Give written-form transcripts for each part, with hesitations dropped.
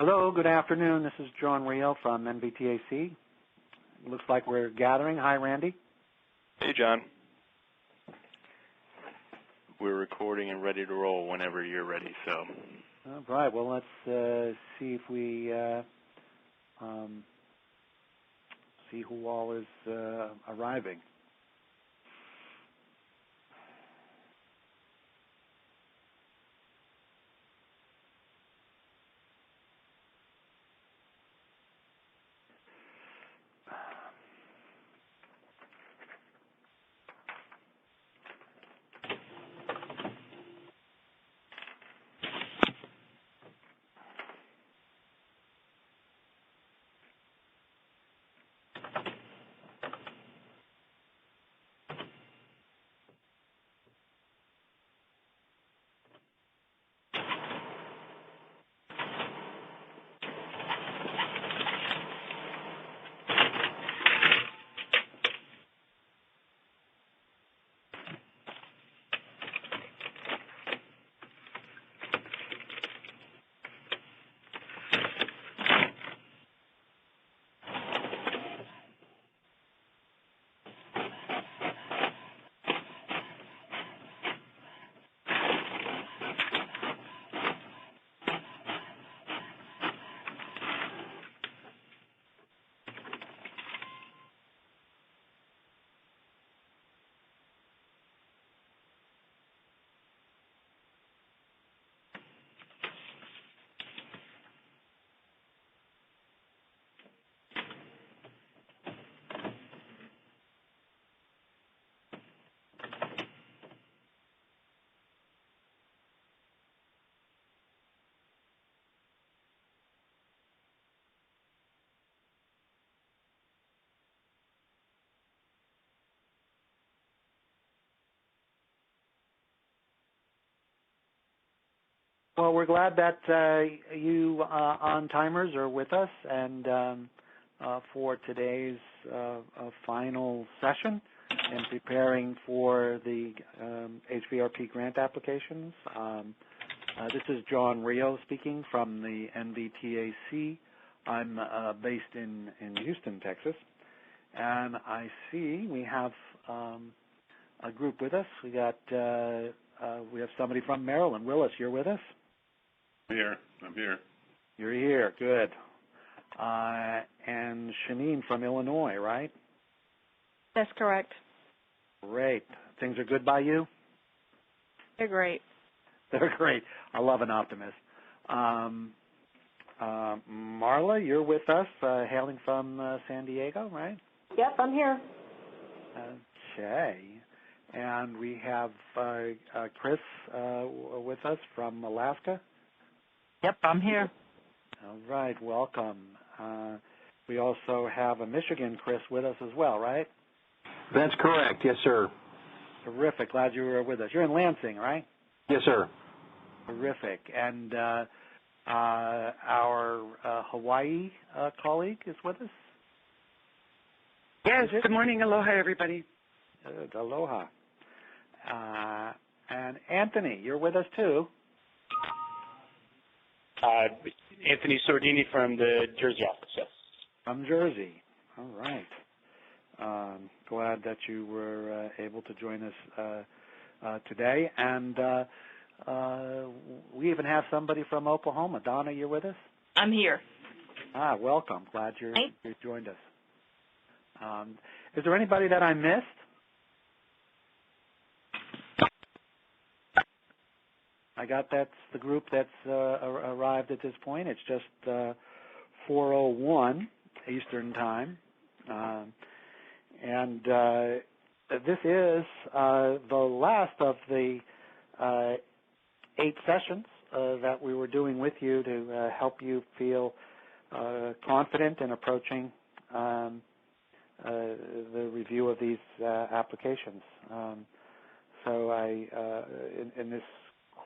Hello, good afternoon. This is John Rio from NVTAC. Looks like we're gathering. Hi, Randy. Hey, John. We're recording and ready to roll whenever you're ready. So. All right. Well, let's see if we see who all is arriving. Well, we're glad that you on-timers are with us and for today's final session in preparing for the HVRP grant applications. This is John Rio speaking from the NVTAC. I'm based in Houston, Texas, and I see we have a group with us. We have somebody from Maryland. Willis, you're with us? I'm here. You're here. Good. And Shanine from Illinois, right? That's correct. Great. Things are good by you? They're great. They're great. I love an optimist. Marla, you're with us, hailing from San Diego, right? Yep, I'm here. Okay. And we have Chris with us from Alaska. Yep, I'm here. All right, welcome. We also have a Michigan Chris with us as well, right? That's correct, yes, sir. Terrific. Glad you were with us. You're in Lansing, right? Yes, sir. Terrific. And our Hawaii colleague is with us? Yes, good morning. Aloha, everybody. Good. Aloha. And Anthony, you're with us too. Anthony Sordini from the Jersey office, yes. From Jersey. All right. Glad that you were able to join us today. And we even have somebody from Oklahoma. Donna, you're with us? I'm here. Welcome. Glad you joined us. Is there anybody that I missed? I got that's the group that's arrived at this point. It's just 4:01 Eastern Time. And this is the last of the 8 sessions that we were doing with you to help you feel confident in approaching the review of these applications. So in this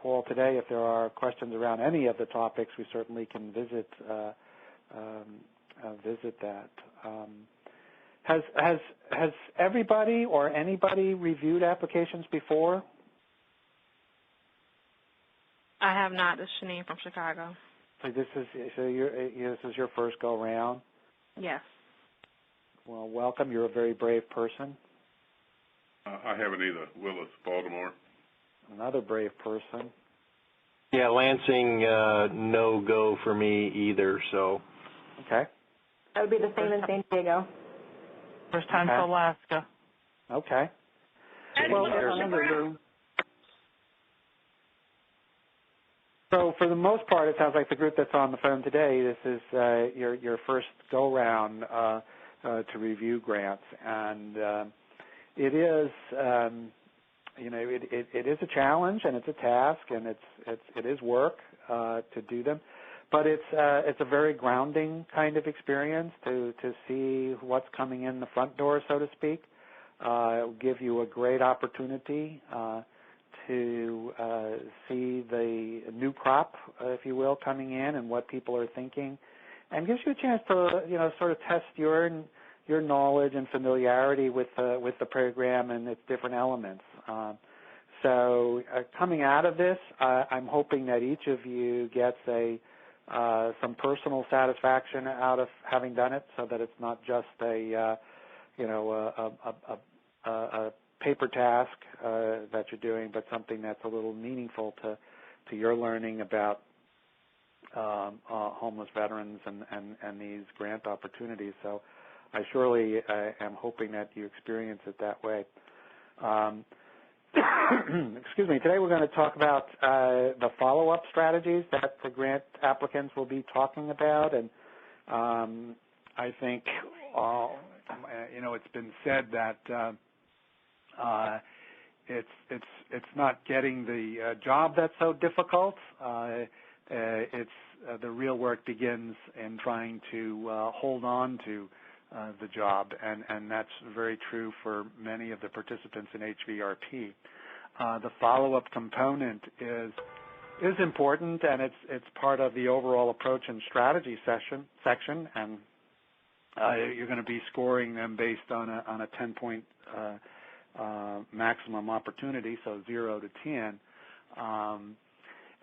call today, if there are questions around any of the topics, we certainly can visit that. Has everybody or anybody reviewed applications before? I have not. This is Shanine from Chicago. this is your first go round. Yes. Well, welcome. You're a very brave person. I haven't either. Willis, Baltimore. Another brave person. Yeah, Lansing, no go for me either, so. Okay. That would be the same in San Diego. First time to Alaska. Okay. Well, so for the most part, it sounds like the group that's on the phone today, this is your first go round to review grants, and it is it is a challenge and it's a task and it is work to do them, but it's a very grounding kind of experience to see what's coming in the front door, so to speak. It will give you a great opportunity to see the new crop, if you will, coming in and what people are thinking, and gives you a chance to sort of test your knowledge and familiarity with the program and its different elements. So coming out of this, I'm hoping that each of you gets some personal satisfaction out of having done it, so that it's not just a paper task that you're doing, but something that's a little meaningful to your learning about homeless veterans and these grant opportunities. So I surely am hoping that you experience it that way. Excuse me. Today we're going to talk about the follow-up strategies that the grant applicants will be talking about, and I think it's been said that it's not getting the job that's so difficult. It's the real work begins in trying to hold on to the job, and that's very true for many of the participants in HVRP. The follow-up component is important, and it's part of the overall approach and strategy section, and you're going to be scoring them based on a 10-point maximum opportunity, so 0 to 10.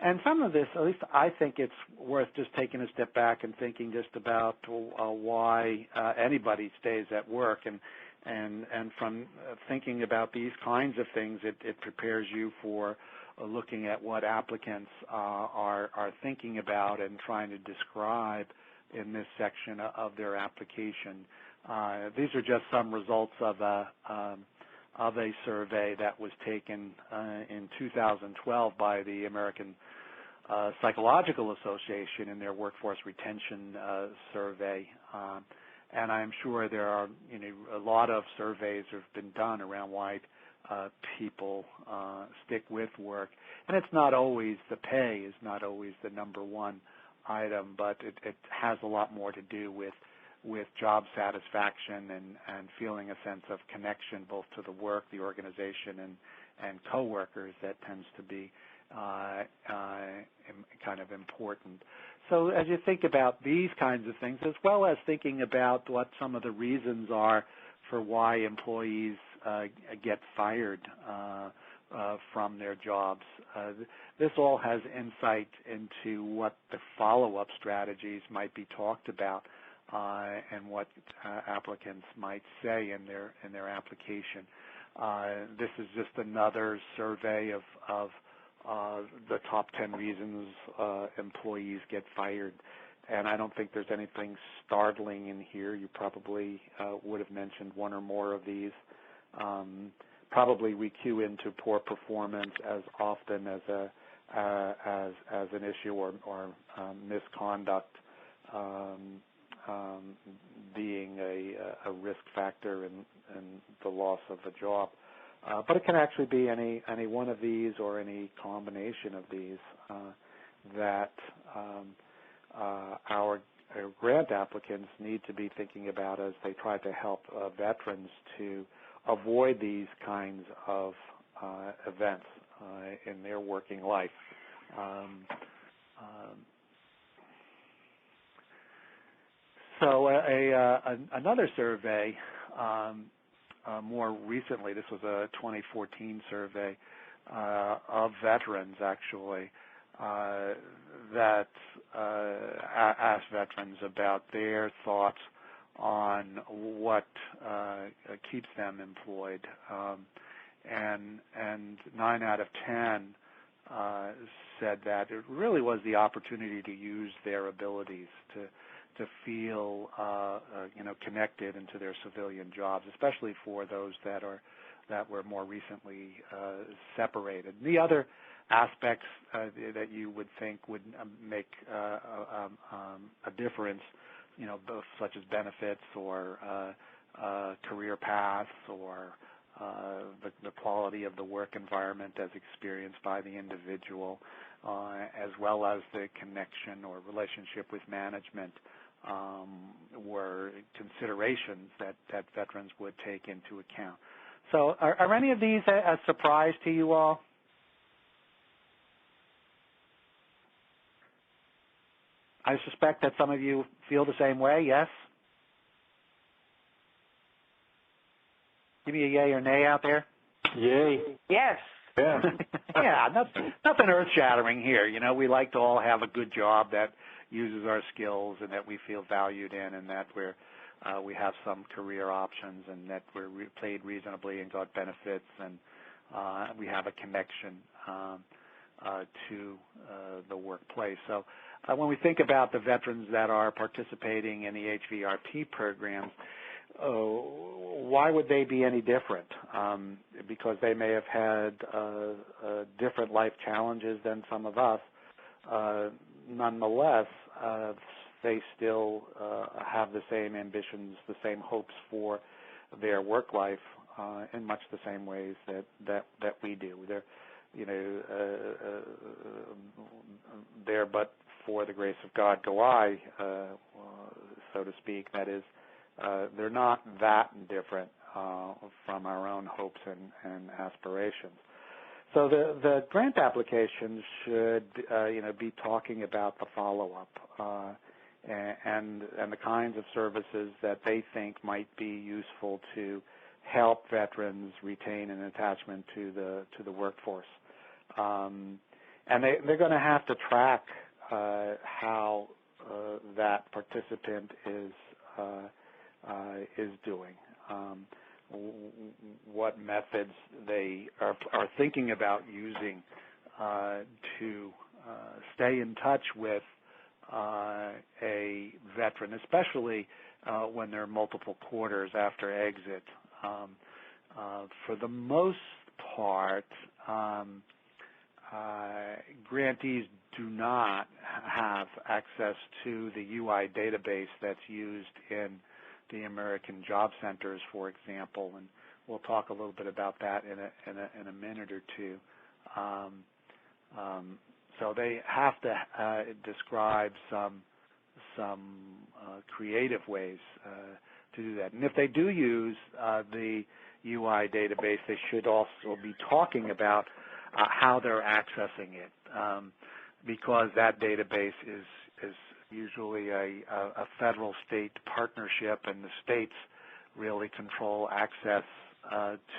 And some of this, at least I think it's worth just taking a step back and thinking just about why anybody stays at work, and from thinking about these kinds of things, it prepares you for looking at what applicants are thinking about and trying to describe in this section of their application. These are just some results of a survey that was taken in 2012 by the American Psychological Association in their workforce retention survey, and I'm sure there are a lot of surveys have been done around why people stick with work, and it's not always the pay is not always the number one item, but it has a lot more to do with job satisfaction and feeling a sense of connection both to the work, the organization, and coworkers that tends to be kind of important. So as you think about these kinds of things, as well as thinking about what some of the reasons are for why employees get fired from their jobs, this all has insight into what the follow-up strategies might be talked about and what applicants might say in their application. This is just another survey of the top 10 reasons employees get fired, and I don't think there's anything startling in here. You probably would have mentioned one or more of these. Probably we cue into poor performance as often as an issue, or misconduct being a risk factor in the loss of a job. But it can actually be any one of these or any combination of these that our grant applicants need to be thinking about as they try to help veterans to avoid these kinds of events in their working life. So another survey more recently, this was a 2014 survey of veterans actually, that asked veterans about their thoughts on what keeps them employed, and 9 out of 10 said that it really was the opportunity to use their abilities to feel connected into their civilian jobs, especially for those that were more recently separated. The other aspects that you would think would make a difference, both such as benefits or career paths or the quality of the work environment as experienced by the individual, as well as the connection or relationship with management, were considerations that veterans would take into account. So are any of these a surprise to you all? I suspect that some of you feel the same way, yes? Give me a yay or nay out there. Yay. Yes. Yeah. Yeah, nothing earth-shattering here. We like to all have a good job that uses our skills and that we feel valued in, and that we have some career options, and that we're paid reasonably and got benefits, and we have a connection to the workplace. So when we think about the veterans that are participating in the HVRP programs, why would they be any different? Because they may have had different life challenges than some of us. Nonetheless, they still have the same ambitions, the same hopes for their work life in much the same ways that we do. They're there, but for the grace of God go I, so to speak. That is, they're not that different from our own hopes and aspirations. So the grant applications should, be talking about the follow-up and the kinds of services that they think might be useful to help veterans retain an attachment to the workforce. And they're going to have to track how that participant is doing, what methods they are thinking about using to stay in touch with a veteran, especially when there are multiple quarters after exit. For the most part, grantees do not have access to the UI database that's used in the American Job Centers, for example, and we'll talk a little bit about that in a minute or two. So they have to describe some creative ways to do that. And if they do use the UI database, they should also be talking about how they're accessing it, because that database is usually a federal-state partnership, and the states really control access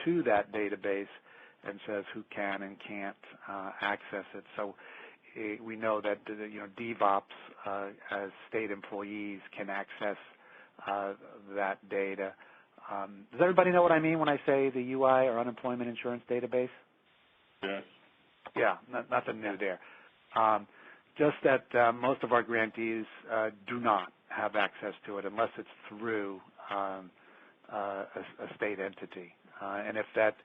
to that database and says who can and can't access it. So we know that DevOps as state employees can access that data. Does everybody know what I mean when I say the UI, or unemployment insurance database? Yes. Yeah, nothing new there. Just that most of our grantees do not have access to it unless it's through a state entity. And if that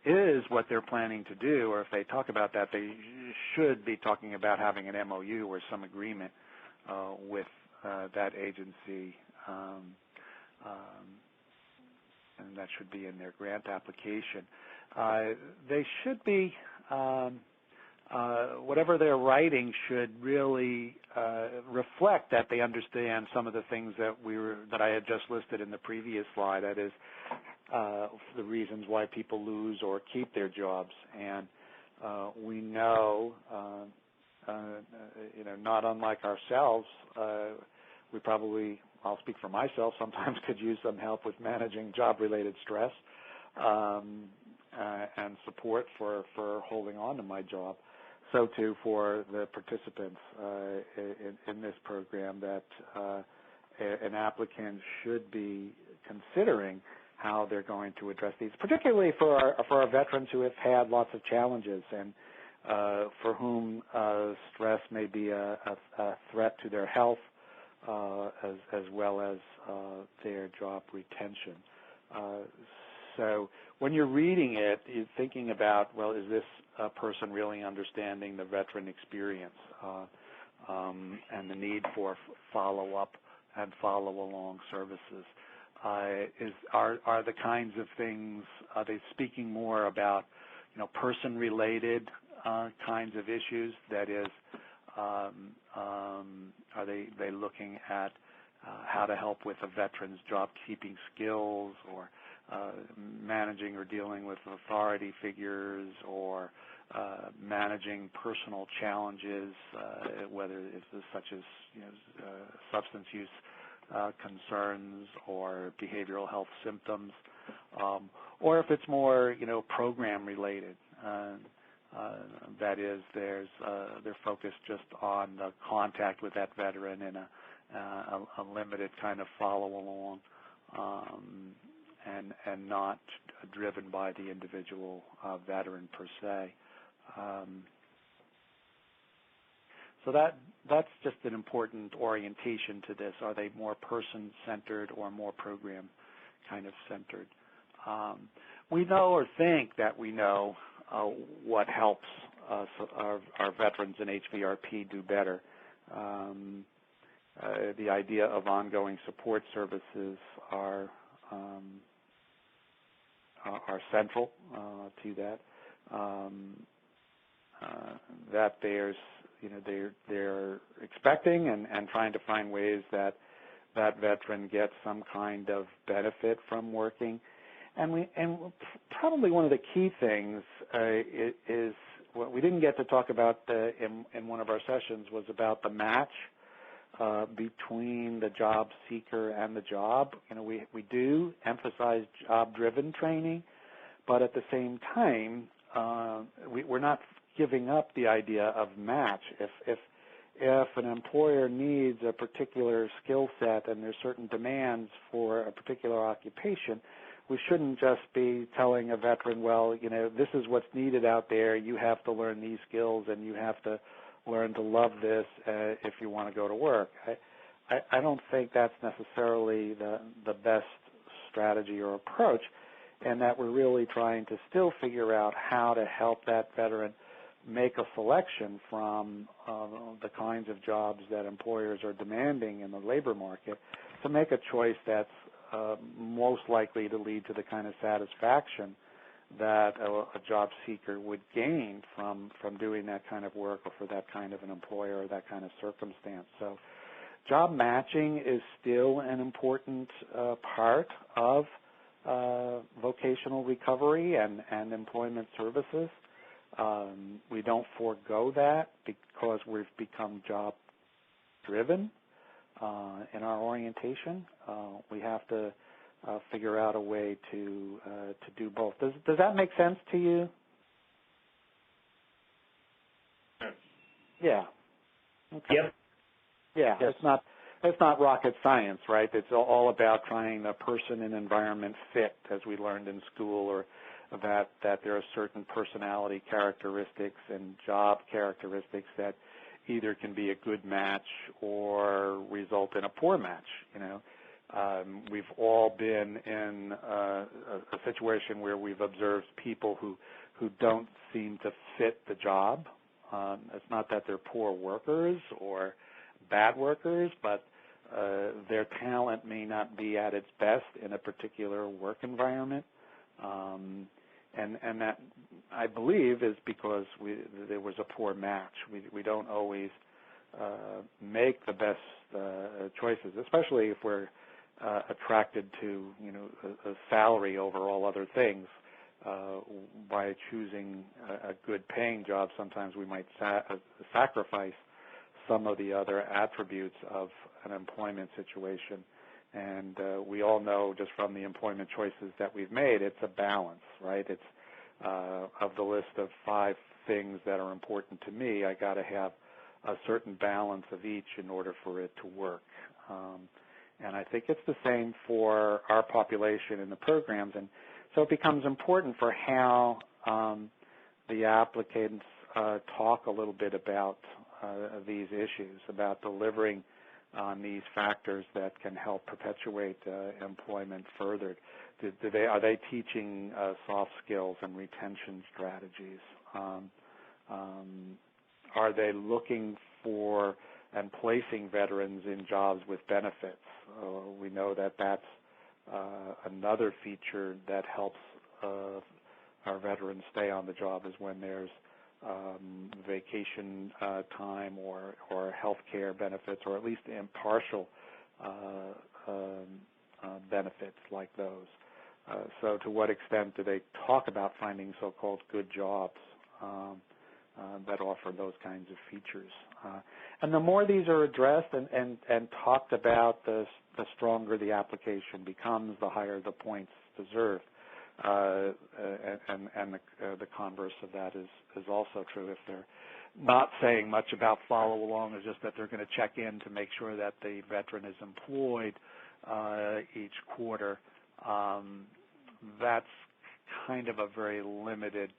is what they're planning to do, or if they talk about that, they should be talking about having an MOU or some agreement with that agency, and that should be in their grant application. They should be, whatever they're writing should really reflect that they understand some of the things that I had just listed in the previous slide. That is, the reasons why people lose or keep their jobs. And we know, not unlike ourselves, we probably, I'll speak for myself, sometimes could use some help with managing job-related stress and support for holding on to my job. so too for the participants in this program, that an applicant should be considering how they're going to address these, particularly for our veterans who have had lots of challenges and for whom stress may be a threat to their health as well as their job retention. So when you're reading it, you're thinking about, well, is this person really understanding the veteran experience and the need for follow-up and follow-along services? Are the kinds of things, are they speaking more about, person-related kinds of issues? That is, are they looking at how to help with a veteran's job-keeping skills, or managing or dealing with authority figures, or managing personal challenges, whether it's such as substance use concerns or behavioral health symptoms, or if it's more program related. That is, they're focused just on the contact with that veteran and a limited kind of follow along, and not driven by the individual veteran per se. So that's just an important orientation to this. Are they more person-centered or more program kind of centered? We know or think that we know what helps us, our veterans in HVRP do better. The idea of ongoing support services are central to that. That they're expecting and trying to find ways that that veteran gets some kind of benefit from working. And probably one of the key things is what we didn't get to talk about in one of our sessions was about the match between the job seeker and the job. We do emphasize job-driven training, but at the same time, we're not giving up the idea of match. If an employer needs a particular skill set and there's certain demands for a particular occupation, we shouldn't just be telling a veteran, well, this is what's needed out there. You have to learn these skills and you have to learn to love this if you want to go to work. I don't think that's necessarily the best strategy or approach, and that we're really trying to still figure out how to help that veteran make a selection from the kinds of jobs that employers are demanding in the labor market, to make a choice that's most likely to lead to the kind of satisfaction that a job seeker would gain from doing that kind of work, or for that kind of an employer or that kind of circumstance. So job matching is still an important part of vocational recovery and employment services. We don't forego that because we've become job-driven in our orientation. We have to figure out a way to do both. Does that make sense to you? Yeah. Okay. Yep. Yeah. Yes. It's not rocket science, right? It's all about trying the person and environment fit, as we learned in school, or that there are certain personality characteristics and job characteristics that either can be a good match or result in a poor match. We've all been in a situation where we've observed people who don't seem to fit the job. It's not that they're poor workers or bad workers, but their talent may not be at its best in a particular work environment. And that, I believe, is because there was a poor match. We don't always make the best choices, especially if we're attracted to a salary over all other things. By choosing a good paying job, sometimes we might sacrifice some of the other attributes of an employment situation. And we all know, just from the employment choices that we've made, it's a balance, right? It's of the list of 5 things that are important to me, I got to have a certain balance of each in order for it to work. And I think it's the same for our population in the programs. And so it becomes important for how the applicants talk a little bit about these issues, about delivering on these factors that can help perpetuate employment further. Are they teaching soft skills and retention strategies? Are they looking for and placing veterans in jobs with benefits? We know that that's another feature that helps our veterans stay on the job is when there's vacation time or health care benefits, or at least impartial benefits like those. So to what extent do they talk about finding so-called good jobs that offer those kinds of features? And the more these are addressed and talked about, the stronger the application becomes, the higher the points deserved. And the converse of that is also true. If they're not saying much about follow along, it's just that they're going to check in to make sure that the veteran is employed each quarter, that's kind of a very limited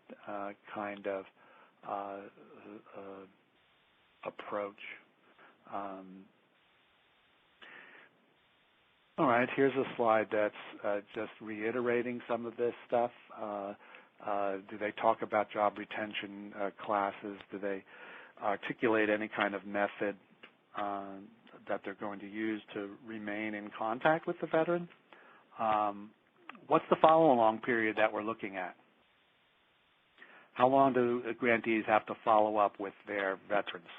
kind of approach. All right, here's a slide that's just reiterating some of this stuff. Do they talk about job retention classes? Do they articulate any kind of method that they're going to use to remain in contact with the veteran? What's the follow-along period that we're looking at? How long do grantees have to follow up with their veterans?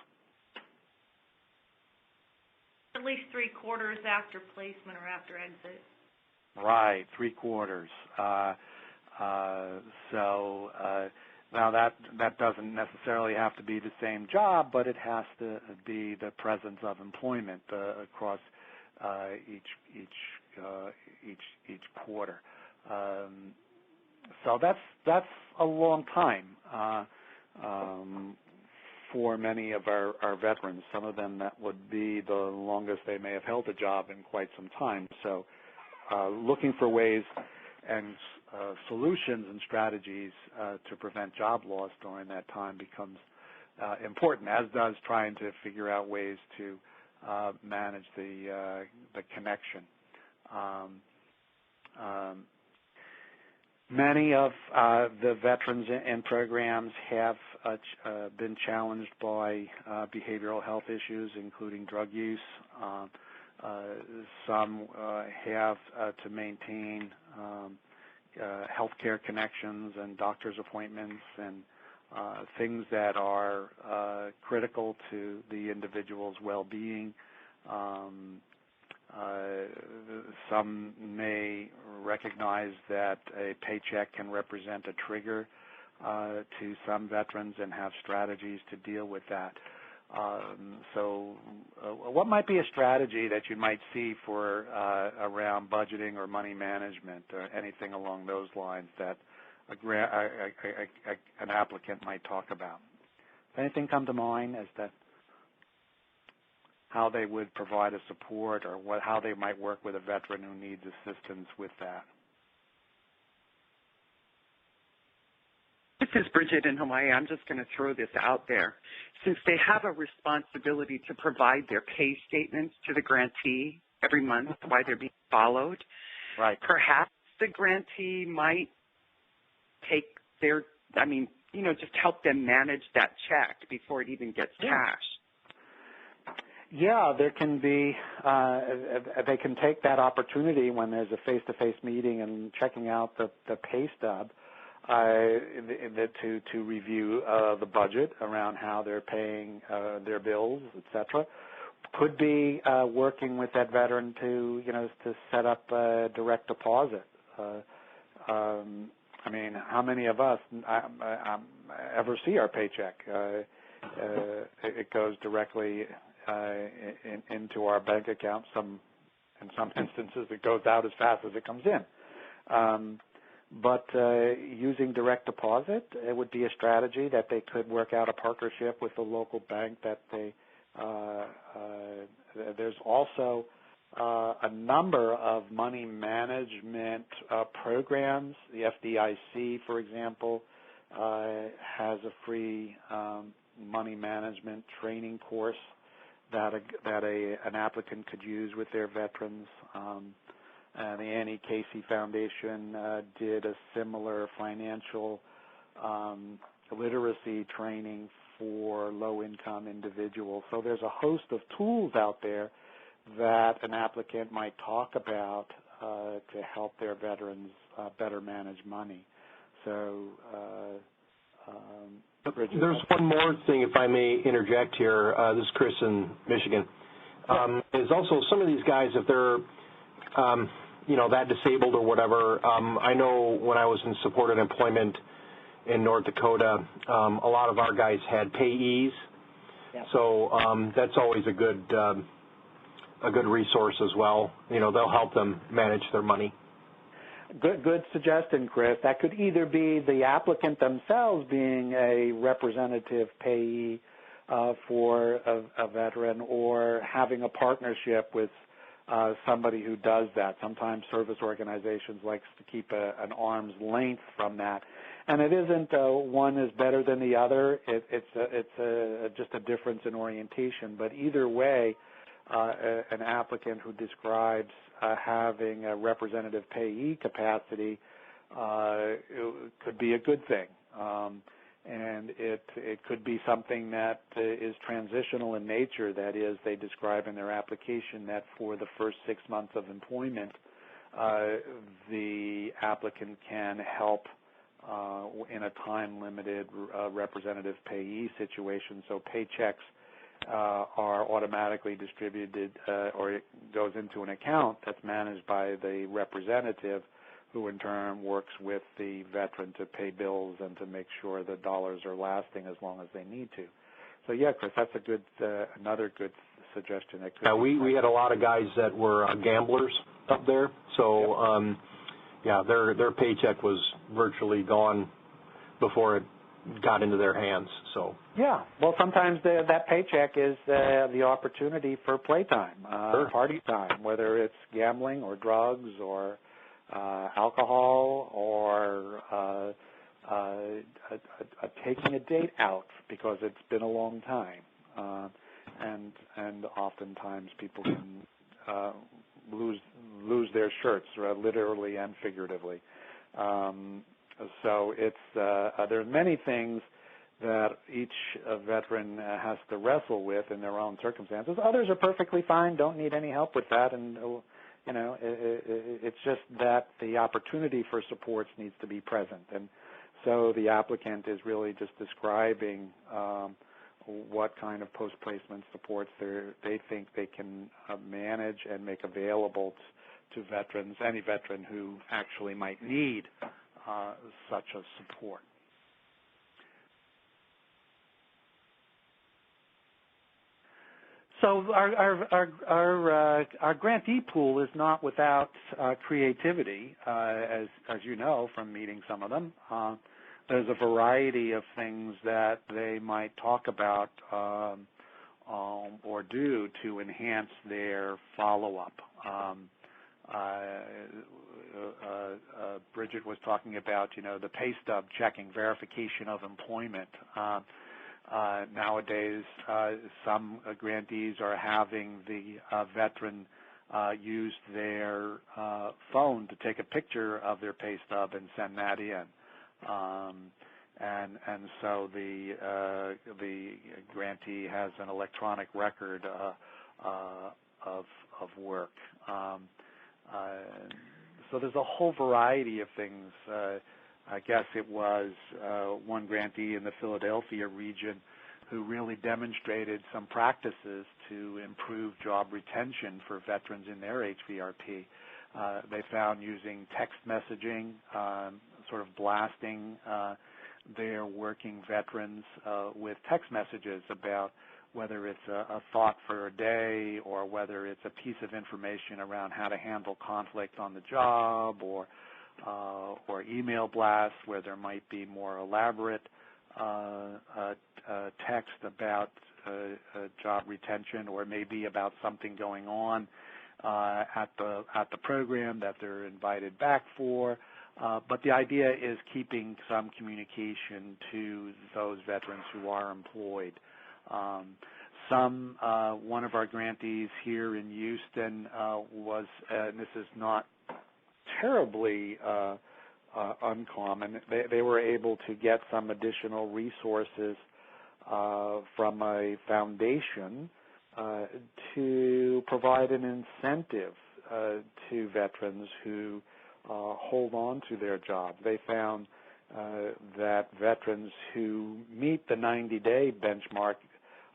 At least 3 quarters after placement or after exit. Right, 3 quarters. Now that doesn't necessarily have to be the same job, but it has to be the presence of employment across each quarter. So that's a long time for many of our veterans. Some of them that would be the longest they may have held a job in quite some time. So looking for ways and solutions and strategies to prevent job loss during that time becomes important, as does trying to figure out ways to manage the connection. Many of the veterans in programs have been challenged by behavioral health issues, including drug use. Some have to maintain health care connections and doctor's appointments and things that are critical to the individual's well-being. Some may recognize that a paycheck can represent a trigger to some veterans and have strategies to deal with that. So what might be a strategy that you might see for around budgeting or money management or anything along those lines that an applicant might talk about? Anything come to mind as to how they would provide a support or how they might work with a veteran who needs assistance with that? This is Bridget in Hawaii. I'm just going to throw this out there. Since they have a responsibility to provide their pay statements to the grantee every month while they're being followed, right, perhaps the grantee might take their, just help them manage that check before it even gets cashed. Yeah, there can be, they can take that opportunity when there's a face-to-face meeting and checking out the pay stub to review the budget around how they're paying their bills, et cetera. Could be working with that veteran to set up a direct deposit. How many of us ever see our paycheck? It goes directly into our bank account. In some instances, it goes out as fast as it comes in. but using direct deposit, it would be a strategy that they could work out a partnership with the local bank that they there's also a number of money management programs. The FDIC, for example, has a free money management training course that an applicant could use with their veterans. The Annie Casey Foundation did a similar financial literacy training for low-income individuals. So there's a host of tools out there that an applicant might talk about to help their veterans better manage money. So there's one more thing, if I may interject here. This is Chris in Michigan. Is also some of these guys, if they're that disabled or whatever. I know when I was in supported employment in North Dakota, a lot of our guys had payees. Yep. So that's always a good resource as well. They'll help them manage their money. Good suggestion, Chris. That could either be the applicant themselves being a representative payee for a veteran, or having a partnership with somebody who does that. Sometimes service organizations like to keep an arm's length from that. And it isn't one is better than the other. It's just a difference in orientation. But either way, an applicant who describes having a representative payee capacity could be a good thing. And it could be something that is transitional in nature. That is, they describe in their application that for the first 6 months of employment, the applicant can help in a time-limited representative payee situation. So paychecks are automatically distributed, or it goes into an account that's managed by the representative, who in turn works with the veteran to pay bills and to make sure the dollars are lasting as long as they need to. So yeah, Chris, that's a good another good suggestion. That could we had a lot of guys that were gamblers up there, so their paycheck was virtually gone before it got into their hands. So yeah, well, sometimes that paycheck is the opportunity for playtime, sure. Party time, whether it's gambling or drugs or alcohol or taking a date out because it's been a long time, and oftentimes people can lose their shirts, literally and figuratively. So it's there's many things that each veteran has to wrestle with in their own circumstances. Others are perfectly fine, don't need any help with that, and it's just that the opportunity for supports needs to be present. And so the applicant is really just describing what kind of post-placement supports they think they can manage and make available to veterans, any veteran who actually might need such a support. So our grantee pool is not without creativity, as you know from meeting some of them. There's a variety of things that they might talk about or do to enhance their follow-up. Bridget was talking about, the pay stub checking, verification of employment. Nowadays, some grantees are having the veteran use their phone to take a picture of their pay stub and send that in. And so the grantee has an electronic record of work. So there's a whole variety of things. I guess it was one grantee in the Philadelphia region who really demonstrated some practices to improve job retention for veterans in their HVRP. They found using text messaging, sort of blasting their working veterans with text messages about whether it's a thought for a day or whether it's a piece of information around how to handle conflict on the job or or email blasts where there might be more elaborate text about job retention, or maybe about something going on at the program that they're invited back for. But the idea is keeping some communication to those veterans who are employed. One of our grantees here in Houston was, and this is not terribly uncommon, they were able to get some additional resources from a foundation to provide an incentive to veterans who hold on to their job. They found that veterans who meet the 90-day benchmark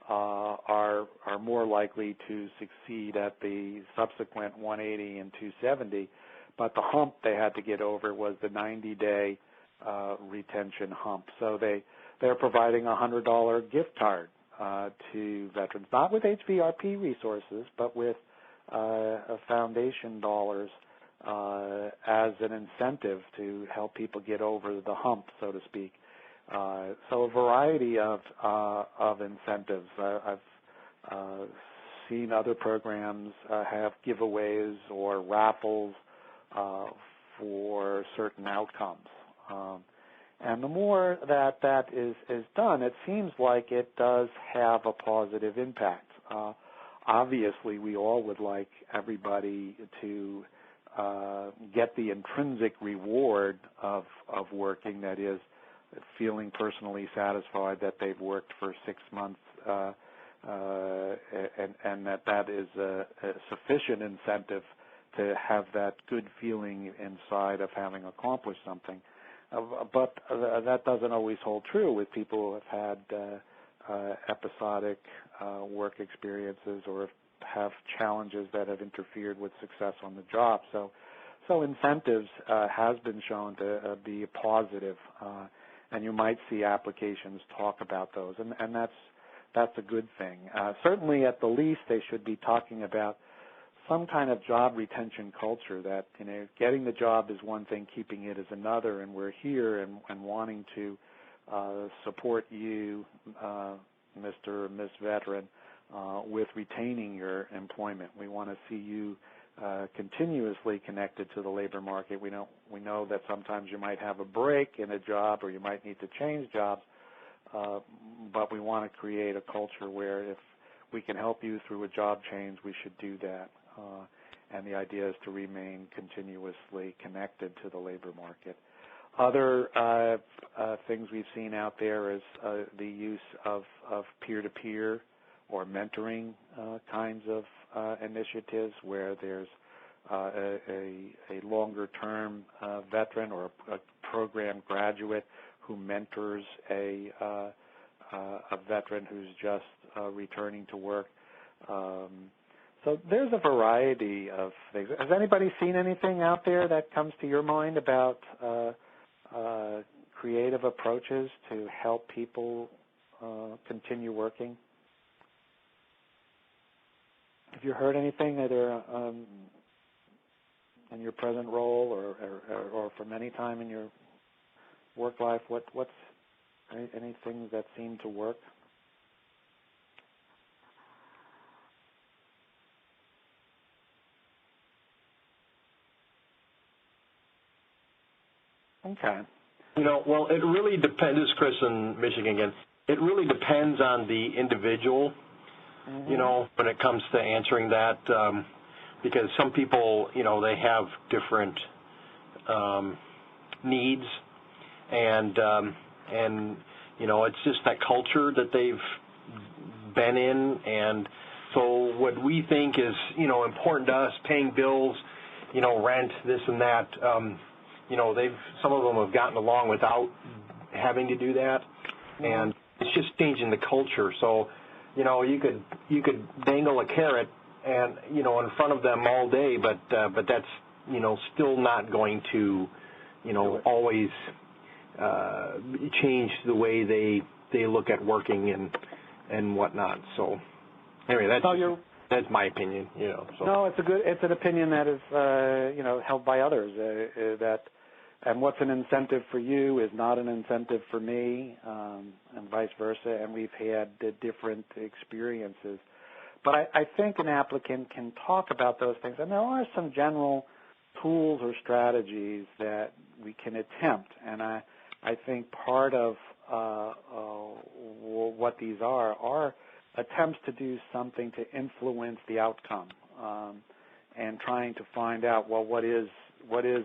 are more likely to succeed at the subsequent 180 and 270, but the hump they had to get over was the 90-day retention hump. So they're providing a $100 gift card to veterans, not with HVRP resources, but with foundation dollars as an incentive to help people get over the hump, so to speak. So a variety of incentives. I've seen other programs have giveaways or raffles for certain outcomes. And the more that is done, it seems like it does have a positive impact. Obviously, we all would like everybody to get the intrinsic reward of working, that is, feeling personally satisfied that they've worked for 6 months and that is a sufficient incentive to have that good feeling inside of having accomplished something. But that doesn't always hold true with people who have had episodic work experiences or have challenges that have interfered with success on the job. So incentives has been shown to be a positive, and you might see applications talk about those, and that's a good thing. Certainly, at the least, they should be talking about some kind of job retention culture that, getting the job is one thing, keeping it is another, and we're here and wanting to support you, Mr. or Ms. Veteran, with retaining your employment. We want to see you continuously connected to the labor market. We know that sometimes you might have a break in a job or you might need to change jobs, but we want to create a culture where if we can help you through a job change, we should do that. And the idea is to remain continuously connected to the labor market. Other things we've seen out there is the use of peer-to-peer or mentoring kinds of initiatives where there's a longer-term veteran or a program graduate who mentors a veteran who's just returning to work. So there's a variety of things. Has anybody seen anything out there that comes to your mind about creative approaches to help people continue working? Have you heard anything either in your present role or from any time in your work life? What's anything that seemed to work? Okay. Well, it really depends. This is Chris in Michigan again. It really depends on the individual, when it comes to answering that, because some people, they have different needs, and it's just that culture that they've been in, and so what we think is, important to us, paying bills, rent, this and that. Some of them have gotten along without having to do that, and it's just changing the culture. So, you could dangle a carrot and in front of them all day, but that's still not going to always change the way they look at working and whatnot. So anyway, that's my opinion. So. No, it's an opinion that is held by others that and what's an incentive for you is not an incentive for me, and vice versa, and we've had different experiences. But I think an applicant can talk about those things, and there are some general tools or strategies that we can attempt, and I think part of what these are attempts to do something to influence the outcome, and trying to find out, well, what is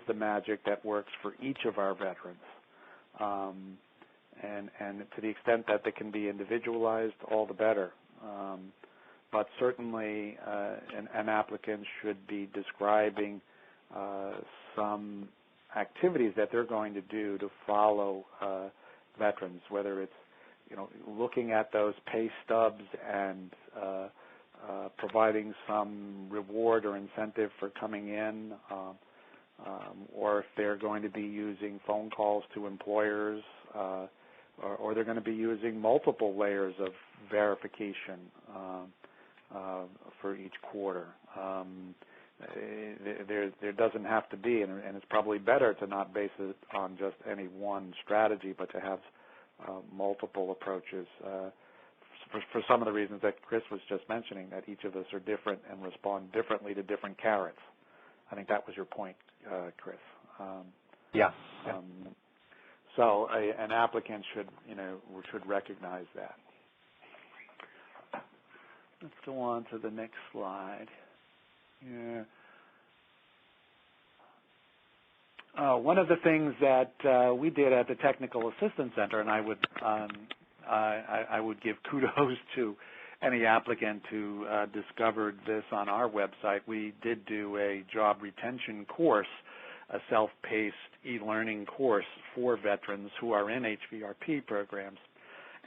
the magic that works for each of our veterans, and to the extent that they can be individualized, all the better. But certainly an applicant should be describing some activities that they're going to do to follow veterans, whether it's looking at those pay stubs and providing some reward or incentive for coming in, or if they're going to be using phone calls to employers, or they're going to be using multiple layers of verification for each quarter. There doesn't have to be, and it's probably better to not base it on just any one strategy, but to have multiple approaches for some of the reasons that Chris was just mentioning, that each of us are different and respond differently to different carrots. I think that was your point, Chris. Yeah. So an applicant should recognize that. Let's go on to the next slide. Yeah. One of the things that we did at the Technical Assistance Center, and I would give kudos to any applicant who discovered this on our website. We did do a job retention course, a self-paced e-learning course for veterans who are in HVRP programs,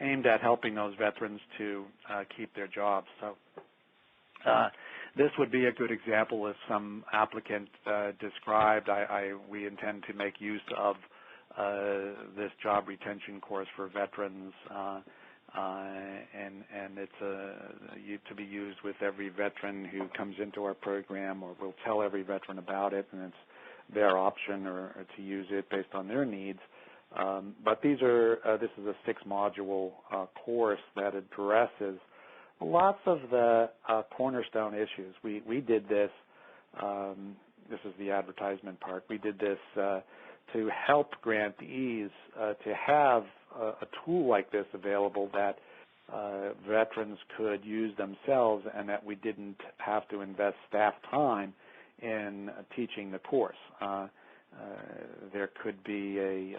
aimed at helping those veterans to keep their jobs. So this would be a good example, as some applicant described. We intend to make use of this job retention course for veterans, and it's to be used with every veteran who comes into our program, or we'll tell every veteran about it, and it's their option or to use it based on their needs. But this is a 6-module course that addresses lots of the cornerstone issues. We did this. This is the advertisement part. We did this to help grantees to have a tool like this available that veterans could use themselves, and that we didn't have to invest staff time in teaching the course. There could be a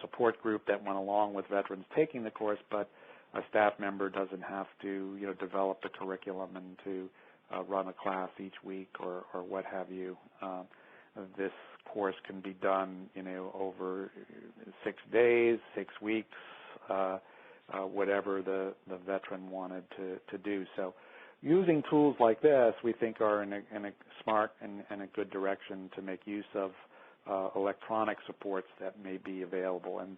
support group that went along with veterans taking the course, but a staff member doesn't have to develop the curriculum and to run a class each week or what have you. This course can be done over 6 days, 6 weeks, whatever the veteran wanted to do. So using tools like this, we think, are in a smart and a good direction to make use of electronic supports that may be available. And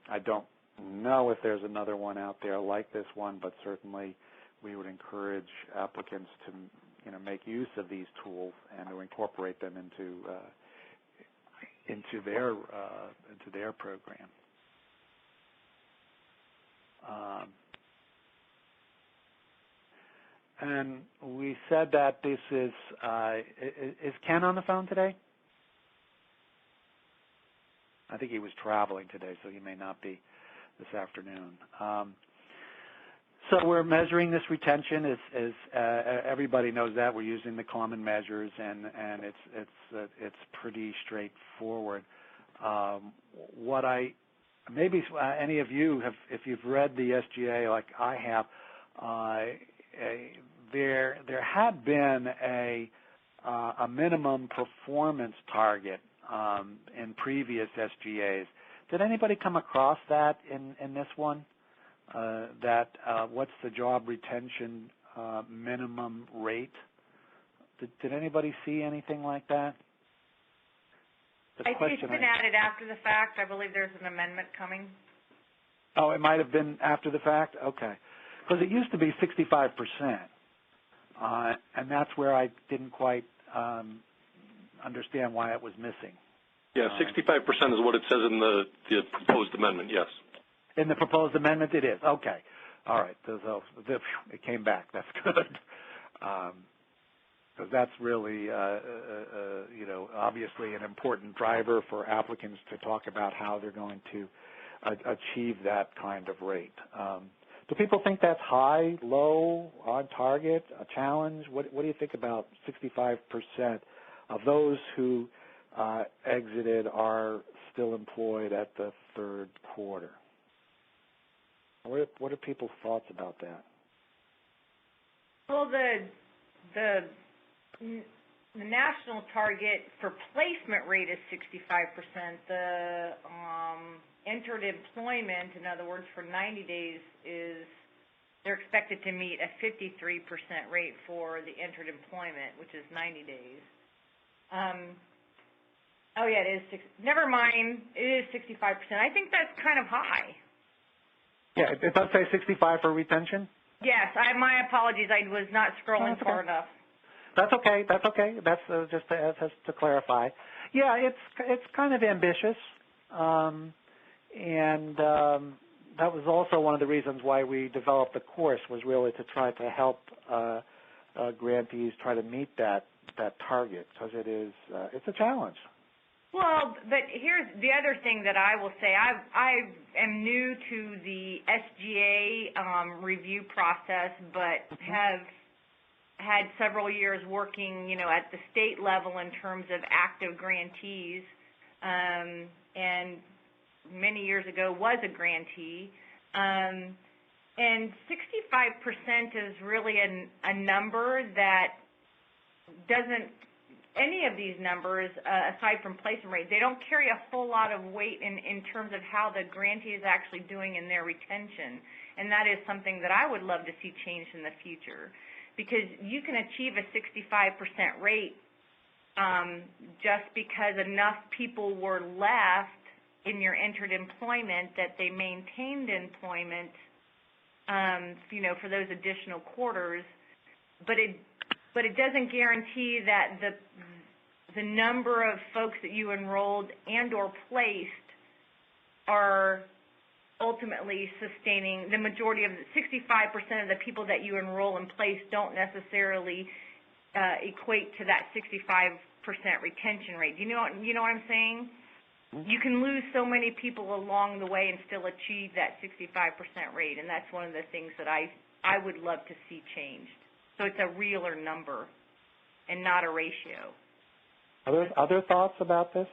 I don't know if there's another one out there like this one, but certainly we would encourage applicants to make use of these tools and to incorporate them into their program. And we said that this is Ken on the phone today? I think he was traveling today, so he may not be this afternoon. So we're measuring this retention. As everybody knows that we're using the common measures, and it's pretty straightforward. Maybe any of you have, if you've read the SGA like I have, there had been a minimum performance target in previous SGAs. Did anybody come across that in this one? What's the job retention minimum rate? Did anybody see anything like that? I think it's been added after the fact. I believe there's an amendment coming. Oh, it might have been after the fact? Okay. Because it used to be 65%, and that's where I didn't quite understand why it was missing. Yeah, 65% is what it says in the proposed amendment, yes. In the proposed amendment, it is. Okay. All right. So it came back. That's good. Because that's really, obviously an important driver for applicants to talk about how they're going to achieve that kind of rate. Do people think that's high, low, on target, a challenge? What do you think about 65% of those who exited are still employed at the third quarter? What are people's thoughts about that? Well, the national target for placement rate is 65%. The entered employment, in other words, for 90 days, they're expected to meet a 53% rate for the entered employment, which is 90 days. Oh, yeah, it is. Never mind, it is 65%. I think that's kind of high. Yeah, it does say 65 for retention? Yes, my apologies. I was not scrolling far enough. That's okay. That's okay. That's just to clarify. Yeah, it's kind of ambitious, and that was also one of the reasons why we developed the course, was really to try to help grantees try to meet that target, because it's a challenge. Well, but here's the other thing that I will say. I am new to the SGA review process, but have had several years working, at the state level in terms of active grantees, and many years ago was a grantee. And 65% is really a number that doesn't, any of these numbers, aside from placement rate, they don't carry a whole lot of weight in terms of how the grantee is actually doing in their retention. And that is something that I would love to see changed in the future, because you can achieve a 65% rate just because enough people were left in your entered employment that they maintained employment, for those additional quarters. But it doesn't guarantee that the number of folks that you enrolled and or placed are ultimately sustaining. The majority of 65% of the people that you enroll and place don't necessarily equate to that 65% retention rate. Do you know what I'm saying? You can lose so many people along the way and still achieve that 65% rate, and that's one of the things that I would love to see changed. So it's a realer number and not a ratio. Other thoughts about this?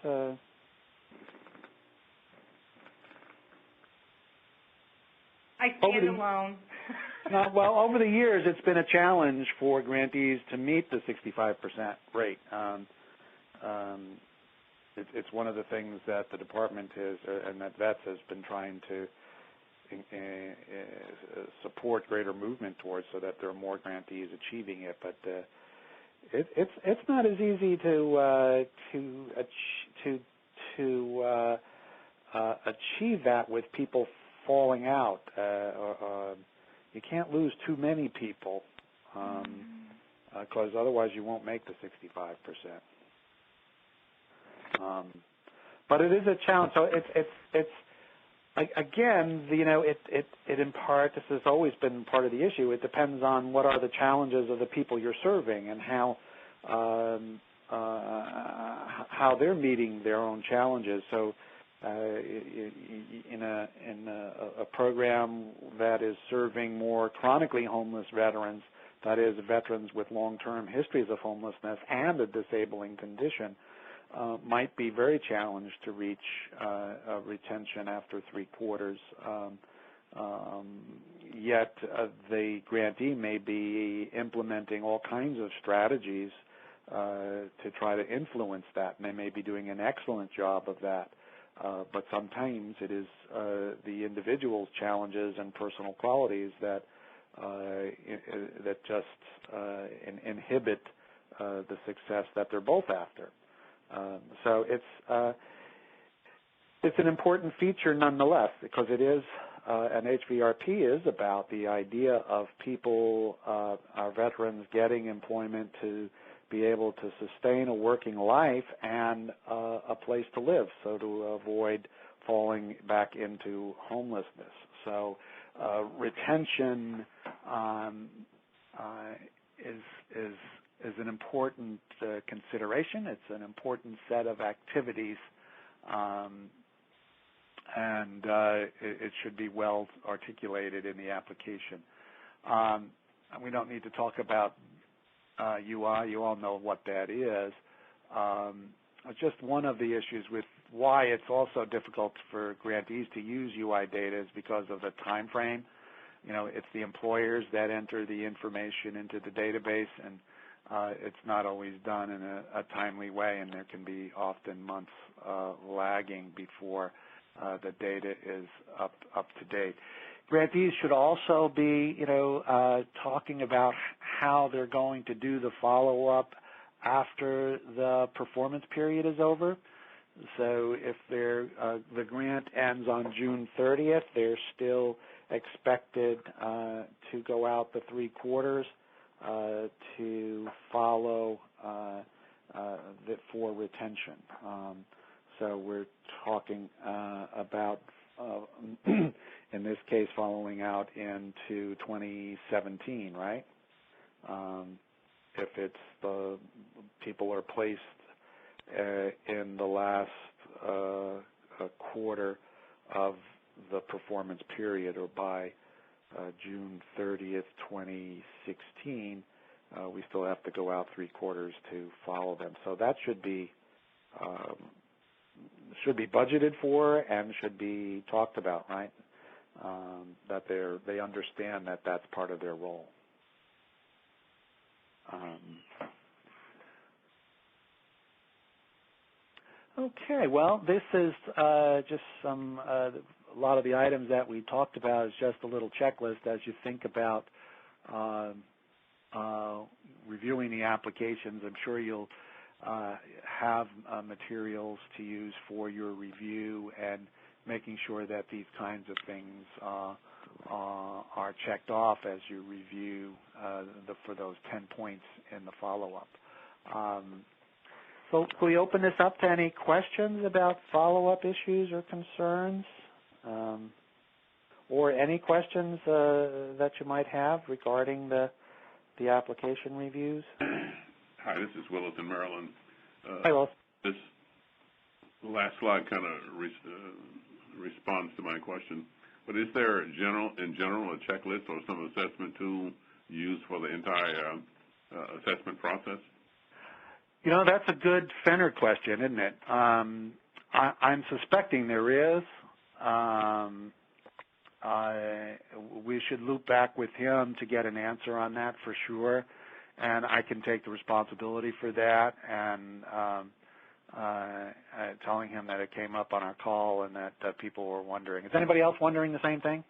I stand alone. Well, over the years, it's been a challenge for grantees to meet the 65% rate. It's one of the things that the department and that VETS has been trying to support greater movement towards, so that there are more grantees achieving it. But it's not as easy to achieve that with people falling out. You can't lose too many people, because otherwise you won't make the 65%. But it is a challenge. So it's again, it in part, this has always been part of the issue. It depends on what are the challenges of the people you're serving and how they're meeting their own challenges. So in a program that is serving more chronically homeless veterans, that is, veterans with long-term histories of homelessness and a disabling condition, might be very challenged to reach retention after 3 quarters. Yet the grantee may be implementing all kinds of strategies to try to influence that, and they may be doing an excellent job of that. But sometimes it is the individual's challenges and personal qualities that just inhibit the success that they're both after. So it's an important feature nonetheless, because it is, and HVRP is about the idea of people, our veterans, getting employment to be able to sustain a working life and a place to live, so to avoid falling back into homelessness. So retention is an important consideration. It's an important set of activities, and it should be well articulated in the application. We don't need to talk about UI. You all know what that is. Just one of the issues with why it's also difficult for grantees to use UI data is because of the time frame. You know, it's the employers that enter the information into the database, and it's not always done in a timely way, and there can be often months lagging before the data is up to date. Grantees should also be, talking about how they're going to do the follow-up after the performance period is over. So if the grant ends on June 30th, they're still expected to go out the 3 quarters to follow for retention. So we're talking about, in this case, following out into 2017, right? If it's the people are placed in the last quarter of the performance period, or by June 30th, 2016, we still have to go out 3 quarters to follow them. So that should be budgeted for and should be talked about, right? That they understand that that's part of their role. Okay, well, this is just some, a lot of the items that we talked about is just a little checklist as you think about reviewing the applications. I'm sure you'll have materials to use for your review and making sure that these kinds of things are checked off as you review for those 10 points in the follow-up. So can we open this up to any questions about follow-up issues or concerns? Or any questions that you might have regarding the application reviews? Hi, this is Willis in Maryland. Hi, Willis. This last slide kind of responds to my question. But is there, in general, a checklist or some assessment tool used for the entire assessment process? You know, that's a good Fenner question, isn't it? I'm suspecting there is. We should loop back with him to get an answer on that for sure, and I can take the responsibility for that and telling him that it came up on our call and that people were wondering. Is anybody else wondering the same thing?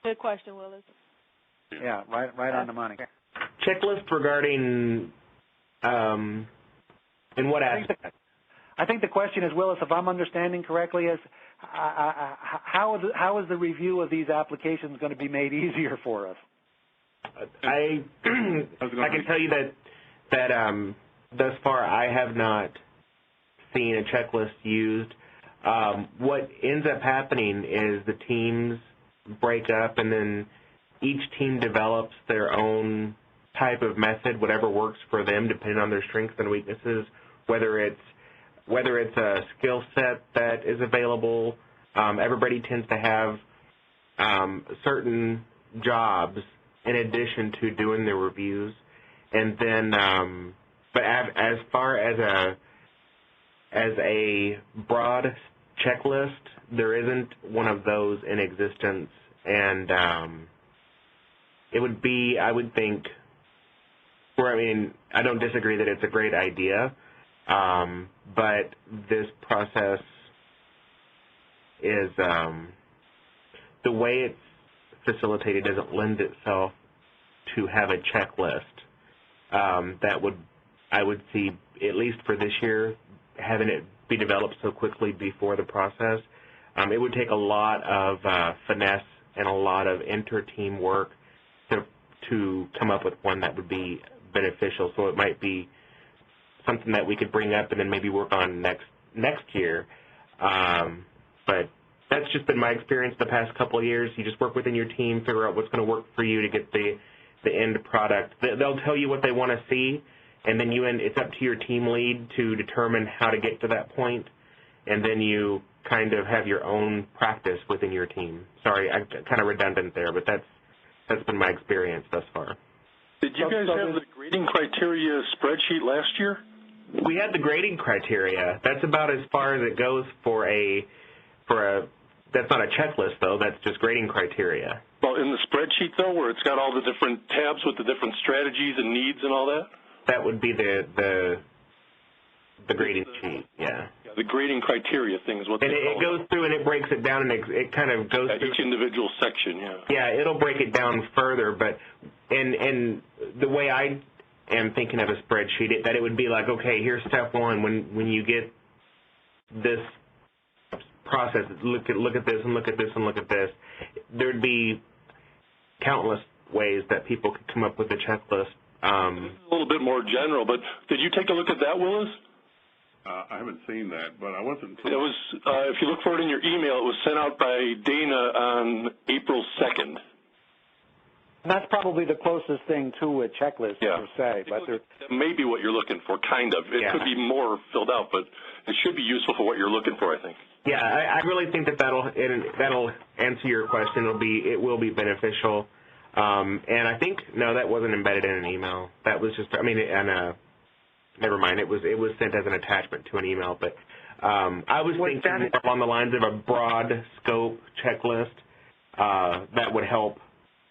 Good question, Willis. Yeah, right on the money. Checklist regarding in what aspect? I think the question is, Willis, if I'm understanding correctly, is how is the review of these applications going to be made easier for us? I can tell you that thus far I have not seen a checklist used. What ends up happening is the teams break up, and then each team develops their own type of method, whatever works for them, depending on their strengths and weaknesses. Whether it's a skill set that is available, everybody tends to have certain jobs in addition to doing their reviews, and then but as far as a broad checklist, there isn't one of those in existence, and it would be, I would think, I don't disagree that it's a great idea, but this process is, the way it's facilitated doesn't lend itself to have a checklist that would, I would see, at least for this year, having it be developed so quickly before the process. It would take a lot of finesse and a lot of inter-team work to come up with one that would be beneficial. So it might be something that we could bring up and then maybe work on next year. But that's just been my experience the past couple of years. You just work within your team, figure out what's going to work for you to get the end product. They'll tell you what they want to see, and then it's up to your team lead to determine how to get to that point, and then you kind of have your own practice within your team. Sorry, I'm kind of redundant there, but that's been my experience thus far. Did you guys have the grading criteria spreadsheet last year? We had the grading criteria. That's about as far as it goes for a that's not a checklist, though. That's just grading criteria. Well, in the spreadsheet, though, where it's got all the different tabs with the different strategies and needs and all that? That would be the grading sheet, yeah. The grading criteria thing is what they call it. And it goes through and it breaks it down, and it kind of goes through. Each individual section, yeah. Yeah, it'll break it down further, but and the way I am thinking of a spreadsheet, that it would be like, okay, here's step one. When you get this process, look at this and look at this and look at this. There'd be countless ways that people could come up with a checklist. This is a little bit more general, but did you take a look at that, Willis? I haven't seen that, but I wasn't. It was, if you look for it in your email, it was sent out by Dana on April 2nd. And that's probably the closest thing to a checklist, per se. But that may be what you're looking for, kind of. It could be more filled out, but it should be useful for what you're looking for, I think. Yeah, I really think that'll answer your question. It will be beneficial. And I think that wasn't embedded in an email. That was just, never mind. It was sent as an attachment to an email. But I was thinking more along the lines of a broad scope checklist that would help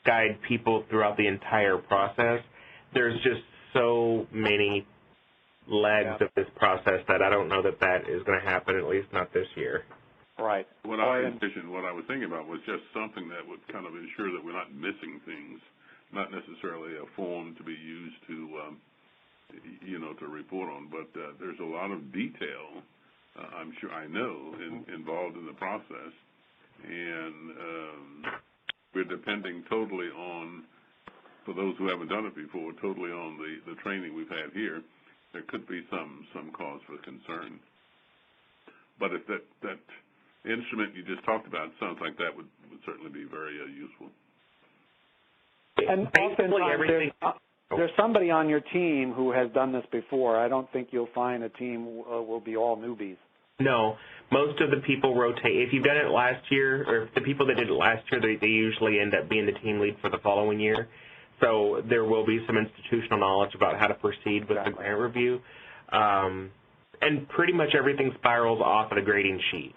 guide people throughout the entire process. There's just so many legs of this process that I don't know that is going to happen, at least not this year. Right. What I envisioned, what I was thinking about was just something that would kind of ensure that we're not missing things, not necessarily a form to be used to, to report on, but there's a lot of detail, I'm sure I know, involved in the process, and we're depending totally on, for those who haven't done it before, totally on the training we've had here. There could be some cause for concern. But if that instrument you just talked about sounds like that would certainly be very useful. And oftentimes there's somebody on your team who has done this before. I don't think you'll find a team will be all newbies. No. Most of the people rotate. If you've done it last year, or if the people that did it last year, they usually end up being the team lead for the following year. So there will be some institutional knowledge about how to proceed with the grant review. And pretty much everything spirals off of the grading sheet.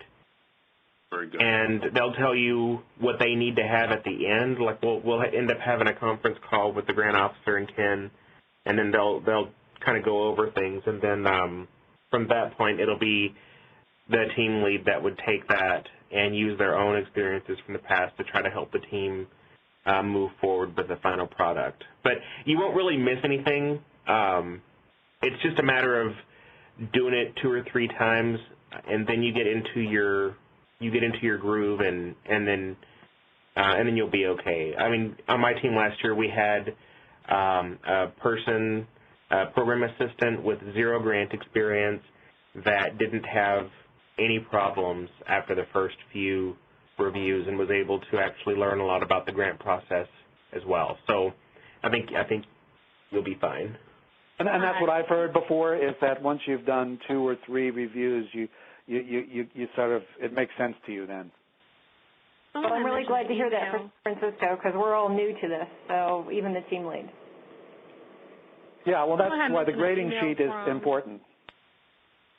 Very good. And they'll tell you what they need to have at the end. Like we'll end up having a conference call with the grant officer and Ken, and then they'll kind of go over things. And then from that point, it'll be the team lead that would take that and use their own experiences from the past to try to help the team move forward with the final product. But you won't really miss anything. It's just a matter of doing it 2 or 3 times, and then you get into your groove, and then you'll be okay. I mean, on my team last year, we had a program assistant with 0 grant experience that didn't have any problems after the first few reviews and was able to actually learn a lot about the grant process as well. So I think you'll be fine. And that's what I've heard before, is that once you've done 2 or 3 reviews, you sort of, it makes sense to you then. Well, I'm really glad to hear that for Francisco, because we're all new to this, so even the team lead. Yeah, well, that's why the grading sheet is important.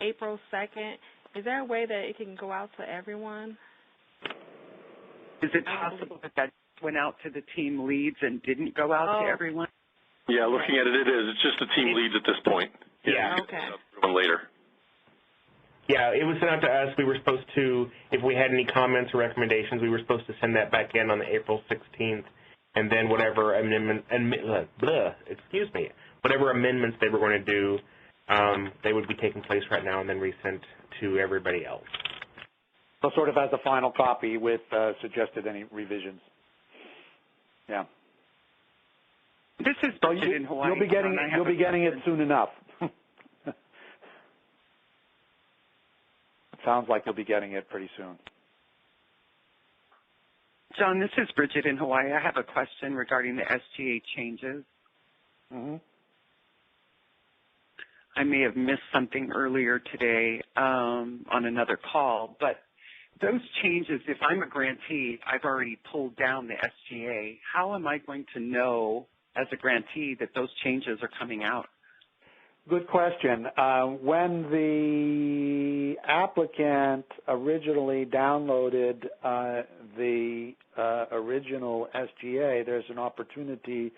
April 2nd. Is there a way that it can go out to everyone? Is it possible that went out to the team leads and didn't go out to everyone? Yeah, looking at it, it is. It's just the team leads at this point. Yeah. Okay. One later. Yeah, it was sent out to us. We were supposed to, if we had any comments or recommendations, we were supposed to send that back in on the April 16th, and then whatever whatever amendments they were going to do, they would be taking place right now and then resent to everybody else. So sort of as a final copy with suggested any revisions. Yeah. This is budget in Hawaii. You'll be getting it soon enough. sounds like you'll be getting it pretty soon. John, this is Bridget in Hawaii. I have a question regarding the SGA changes. Mm-hmm. I may have missed something earlier today on another call, but those changes, if I'm a grantee, I've already pulled down the SGA. How am I going to know as a grantee that those changes are coming out? Good question. When the applicant originally downloaded the original SGA, there's an opportunity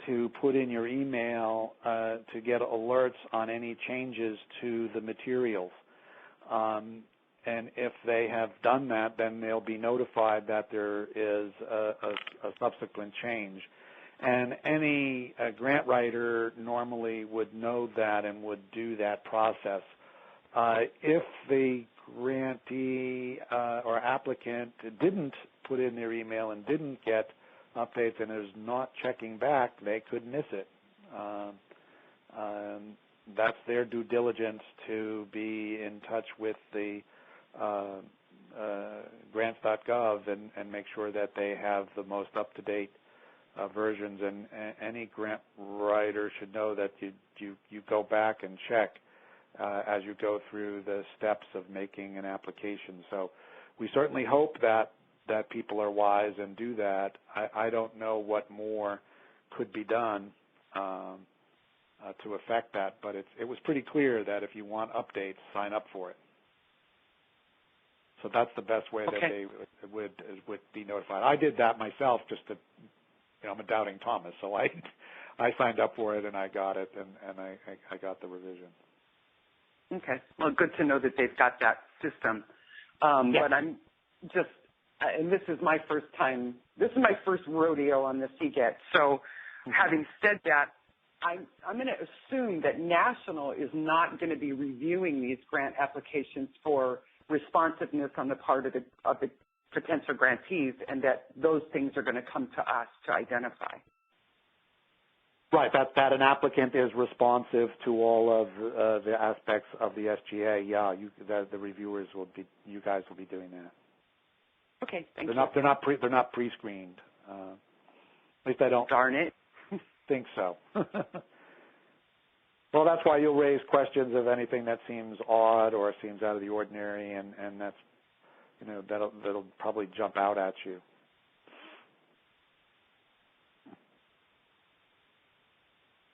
to put in your email to get alerts on any changes to the materials. And if they have done that, then they'll be notified that there is a subsequent change. And any grant writer normally would know that and would do that process. If the grantee or applicant didn't put in their email and didn't get updates and is not checking back, they could miss it. That's their due diligence to be in touch with the grants.gov and make sure that they have the most up-to-date versions, and any grant writer should know that you go back and check as you go through the steps of making an application. So we certainly hope that people are wise and do that. I don't know what more could be done to affect that, but it was pretty clear that if you want updates, sign up for it. So that's the best way that they would be notified. I did that myself just to, I'm a doubting Thomas, so I signed up for it and I got it and I got the revision. Okay. Well, good to know that they've got that system. Yes. But I'm just, and this is my first time, this is my first rodeo on the CGET. So having said that, I'm going to assume that National is not going to be reviewing these grant applications for responsiveness on the part of the potential grantees, and that those things are going to come to us to identify. Right, that an applicant is responsive to all of the aspects of the SGA. Yeah, the reviewers will be, you guys will be doing that. Okay, thank you. They're not pre-screened. At least I don't. Darn it. Think so. Well, that's why you'll raise questions of anything that seems odd or seems out of the ordinary, and that's, that'll probably jump out at you.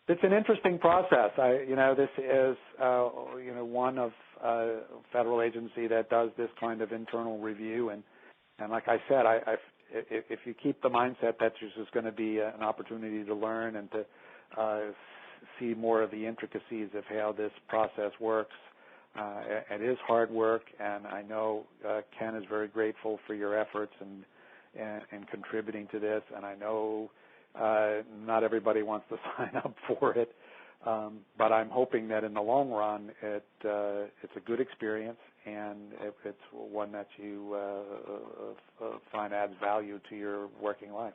It's an interesting process. This is, one of a federal agency that does this kind of internal review, and like I said, if you keep the mindset that there's just going to be an opportunity to learn and to see more of the intricacies of how this process works, it is hard work, and I know Ken is very grateful for your efforts and contributing to this, and I know not everybody wants to sign up for it, but I'm hoping that in the long run it's a good experience and it's one that you find adds value to your working life.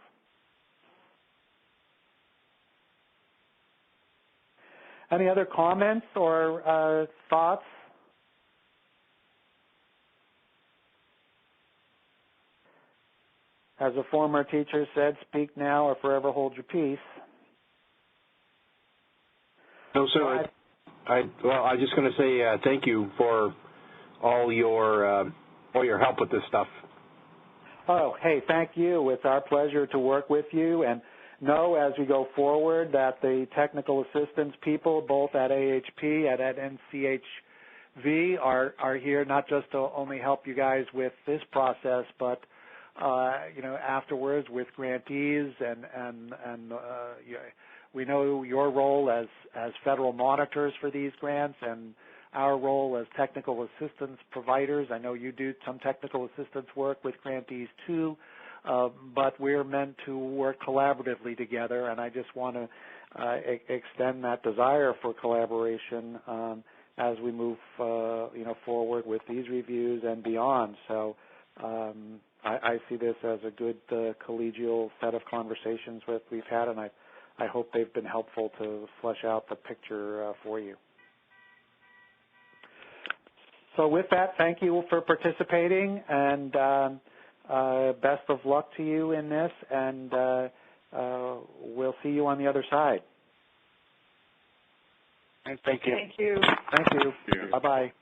Any other comments or thoughts? As a former teacher said, speak now or forever hold your peace. No, sir. I was just going to say thank you for all your help with this stuff. Oh, hey, thank you. It's our pleasure to work with you, and know as we go forward that the technical assistance people, both at AHP and at NCHV, are here not just to only help you guys with this process, but afterwards with grantees and we know your role as federal monitors for these grants and our role as technical assistance providers. I know you do some technical assistance work with grantees too, but we're meant to work collaboratively together, and I just want to extend that desire for collaboration as we move forward with these reviews and beyond. So I see this as a good collegial set of conversations we've had, and I hope they've been helpful to flesh out the picture for you. So with that, thank you for participating, and best of luck to you in this, and we'll see you on the other side. Thank you. Thank you. Thank you. Bye-bye.